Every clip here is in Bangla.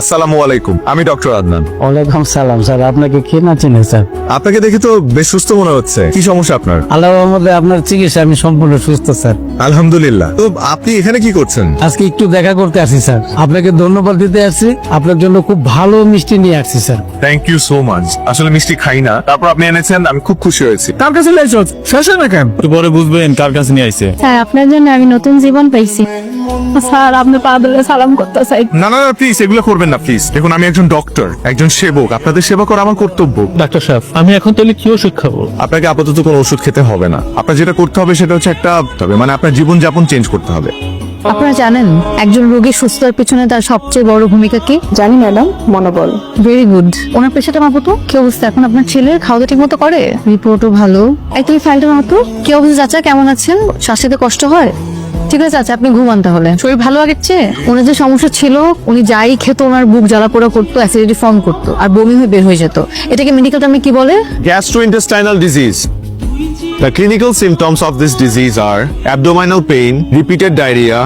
আসসালামু আলাইকুম, আমি ডক্টর আদনান। ওয়ালাইকুম সালাম স্যার, আপনাকে কে না চিনে স্যার? আপনাকে দেখে তো বেশ সুস্থ মনে হচ্ছে। কি সমস্যা আপনার? আল্লাহর রহমতে আপনার চিকিৎসা আমি সম্পূর্ণ সুস্থ স্যার। আলহামদুলিল্লাহ। তো আপনি এখানে কি করছেন? আজকে একটু দেখা করতে আসি স্যার, আপনাকে ধন্যবাদ দিতে আসছি। আপনার জন্য খুব ভালো মিষ্টি নিয়ে আসছি sir. Thank you so much. আসলে মিষ্টি খাই না, তারপর আপনি এনেছেন, আমি খুব খুশি হয়েছি। কার কাছে লাইছো শেষ না কেন? একটু পরে বুঝবেন কার কাছে নিয়ে আইছে। স্যার আপনার জন্য আমি নতুন জীবন পাইছি। স্যার আপনি পা ধরে সালাম করতে চাই। না না প্লিজ, এগুলো করবেন না প্লিজ। দেখুন, আমি একজন ডক্টর, একজন সেবক। আপনাদের সেবা করা আমার কর্তব্য। ডাক্তার সাহেব, আমি এখন তাহলে কি ওষুধ খাবো? আপনাকে আপাতত কোনো ওষুধ খেতে হবে না। আপনার যেটা করতে হবে সেটা হচ্ছে মানে আপনার জীবনযাপন চেঞ্জ করতে হবে। আপনারা জানেন একজন রোগীর সুস্থতার পিছনে তার সবচেয়ে বড় ভূমিকা কি? জানি ম্যাডাম, মনোবল। Very good. ওনার পেশাটা মাপো তো, কি অবস্থা এখন আপনার ছেলের? খাওয়া ঠিক মতো করে? রিপোর্টও ভালো। এই তুমি ফাইলটা মাপো। কি অবস্থা চাচা, কেমন আছেন? শ্বাস নিতে কষ্ট হয়? ঠিক আছে চাচা, আপনি ঘুমান তাহলে। শরীর ভালো আগের চেয়ে? ওনার যে সমস্যা ছিল, উনি যাই খেত ওনার বুক জ্বালা পোড়া করতো, অ্যাসিডিটি ফর্ম করতো আর বমি হয়ে বের হয়ে যেত। এটাকে মেডিকেল টার্মে কি বলে? Gastrointestinal disease. The clinical symptoms of this disease are abdominal pain, repeated diarrhea.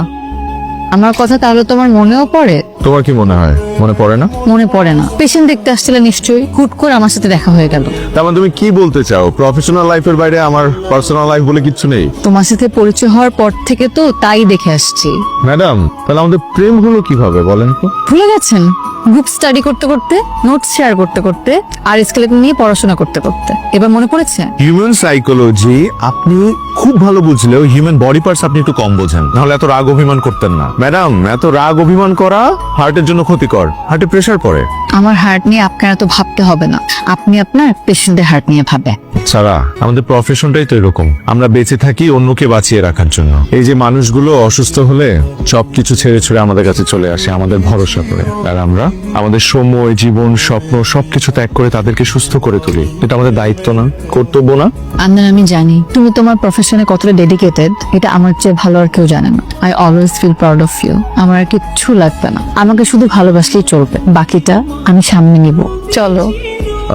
আমার কথা তাহলে তোমার মনেও পড়ে? তোমার কি মনে হয় মনে পড়ে না? মনে পড়ে না। পেশেন্ট দেখতে আসছিলে নিশ্চয়ই, হুট করে আমার সাথে দেখা হয়ে গেল। তার মানে তুমি কি বলতে চাও, প্রফেশনাল লাইফের বাইরে আমার পার্সোনাল লাইফ বলে কিচ্ছু নেই? তোমার সাথে পরিচয় হওয়ার পর থেকে তো তাই দেখে আসছি। ম্যাডাম, তাহলে আমাদের প্রেম হলো কিভাবে বলেন তো? ভুলে গেছেন? গ্রুপ স্টাডি করতে করতে, নোটস শেয়ার করতে করতে, আর স্কেলেটন নিয়ে পড়াশোনা করতে করতে। এবার মনে পড়েছে? হিউম্যান সাইকোলজি আপনি খুব ভালো বুঝলেও হিউম্যান বডি পার্টস আপনি একটু কম বোঝেন। নাহলে এত রাগ অভিমান করতেন না। ম্যাডাম, এত রাগ অভিমান করা হার্টের জন্য ক্ষতিকর। হার্টে প্রেসার পড়ে। আমার হার্ট নিয়ে আপনার এত ভাবতে হবে না, আপনি আপনার পেশেন্টের হার্ট নিয়ে ভাবে। সারা, আমাদের প্রফেশনটাই তো এরকম। আমরা বেঁচে থাকি অন্যকে বাঁচিয়ে রাখার জন্য। এই যে মানুষগুলো অসুস্থ হলে সবকিছু ছেড়ে ছুড়ে আমাদের কাছে চলে আসে আমাদের ভরসা করে, আর আমরা আমাদের সময়, জীবন, স্বপ্ন সবকিছু ত্যাগ করে তাদেরকে সুস্থ করে তুলি। এটা আমাদের দায়িত্ব না, কর্তব্য না? আন্দান, আমি জানি তুমি তোমার প্রফেশনে কতটা ডেডিকেটেড, এটা আমার চেয়ে ভালো আর কেউ জানে না। I always feel proud of you. আমার আর কিচ্ছু লাগবে না, আমাকে শুধু ভালোবাসলেই চলবে, বাকিটা আমি সামনে নিব। চলো।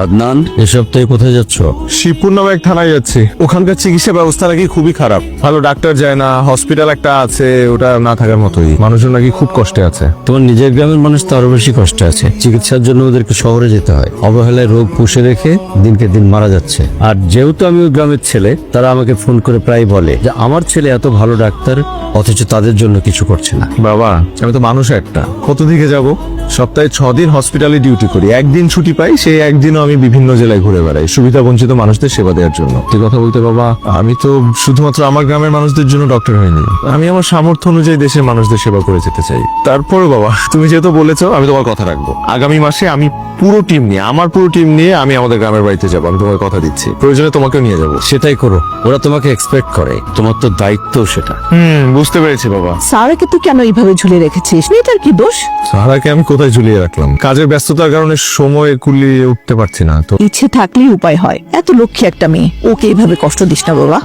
আদনান, এ সপ্তাহে কোথায় যাচ্ছ? শিবপুর নামে এক থানায় যাচ্ছি। ওখানকার চিকিৎসা ব্যবস্থা নাকি খুবই খারাপ। ভালো ডাক্তার যায় না, হসপিটাল একটা আছে, ওটা না থাকার মতোই। মানুষজন নাকি খুব কষ্টে আছে। তোমার নিজের গ্রামের মানুষ তো আরো বেশি কষ্টে আছে। চিকিৎসার জন্য ওদেরকে শহরে যেতে হয়। অবহেলায় রোগ পুষে রেখে দিনকে দিন মারা যাচ্ছে। আর যেহেতু আমি ওই গ্রামের ছেলে, তারা আমাকে ফোন করে প্রায় বলে যে আমার ছেলে এত ভালো ডাক্তার, অথচ তাদের জন্য কিছু করছে না। বাবা, আমি তো মানুষ একটা, কত দিকে যাব? সপ্তাহে 6 দিন হসপিটালে ডিউটি করি, একদিন ছুটি পাই। সেই একদিনও আমি বিভিন্ন জেলায় ঘুরে বেড়াই সুবিধা বঞ্চিত মানুষদের সেবা দেওয়ার জন্য। এই কথা বলতে বাবা, আমি তো শুধুমাত্র আমার গ্রামের মানুষদের জন্য ডক্টর হইনি। আমি আমার সামর্থ্য অনুযায়ী দেশের মানুষদের সেবা করে যেতে চাই। তারপরে বাবা, তুমি যেহেতু বলেছো, আমি তোমার কথা রাখবো। আগামী মাসে আমি আমার পুরো টিম নিয়ে আমি আমাদের গ্রামের বাড়িতে যাবো। আমি তোমার কথা দিচ্ছি, প্রয়োজনে তোমাকেও নিয়ে যাবো। সেটাই করো, ওরা তোমাকে এক্সপেক্ট করে, তোমার তো দায়িত্ব সেটা। বুঝতে পেরেছি বাবা। সারাকে তুই কেন এইভাবে ঝুলিয়ে রেখেছিস? মেয়েটার কি দোষ? সারাকে আমি কোথায় ঝুলিয়ে রাখলাম? কাজের ব্যস্ততার কারণে সময় কুলিয়ে উঠতে পারছি না তো। ইচ্ছে থাকলেই উপায় হয়। এত লক্ষ্মী একটা মেয়ে, ওকে এইভাবে কষ্ট দিস না বাবা।